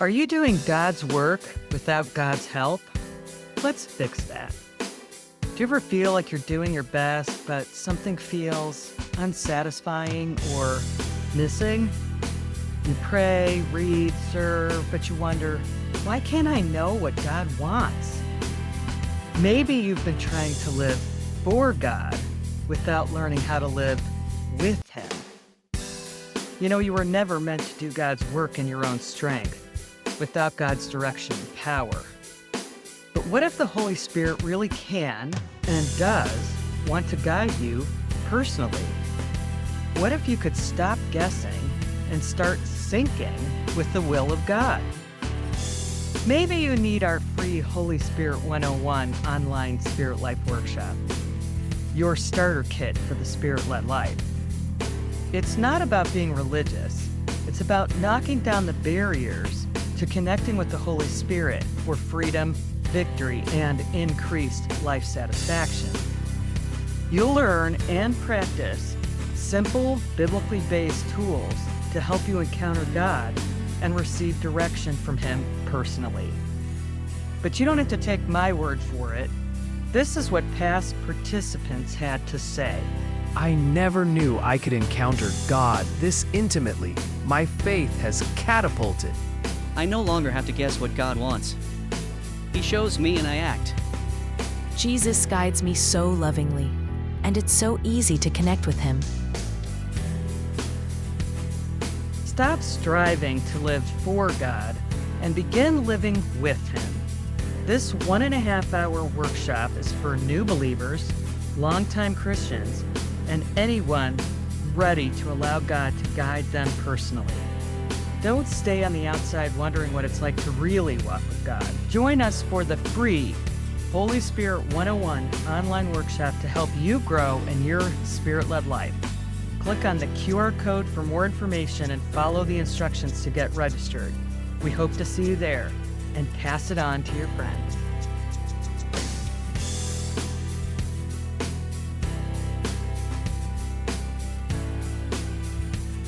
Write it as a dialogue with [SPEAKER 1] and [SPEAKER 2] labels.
[SPEAKER 1] Are you doing God's work without God's help? Let's fix that. Do you ever feel like you're doing your best, but something feels unsatisfying or missing? You pray, read, serve, but you wonder, why can't I know what God wants? Maybe you've been trying to live for God without learning how to live with Him. You know, you were never meant to do God's work in your own strength, without God's direction and power. But what if the Holy Spirit really can and does want to guide you personally? What if you could stop guessing and start syncing with the will of God? Maybe you need our free Holy Spirit 101 online Spirit Life Workshop, your starter kit for the Spirit-led life. It's not about being religious. It's about knocking down the barriers to connecting with the Holy Spirit for freedom, victory, and increased life satisfaction. You'll learn and practice simple, biblically based tools to help you encounter God and receive direction from Him personally. But you don't have to take my word for it. This is what past participants had to say.
[SPEAKER 2] I never knew I could encounter God this intimately. My faith has catapulted.
[SPEAKER 3] I no longer have to guess what God wants. He shows me and I act.
[SPEAKER 4] Jesus guides me so lovingly, and it's so easy to connect with Him.
[SPEAKER 1] Stop striving to live for God and begin living with Him. This 1.5-hour workshop is for new believers, longtime Christians, and anyone ready to allow God to guide them personally. Don't stay on the outside wondering what it's like to really walk with God. Join us for the free Holy Spirit 101 online workshop to help you grow in your Spirit-led life. Click on the QR code for more information and follow the instructions to get registered. We hope to see you there, and pass it on to your friends.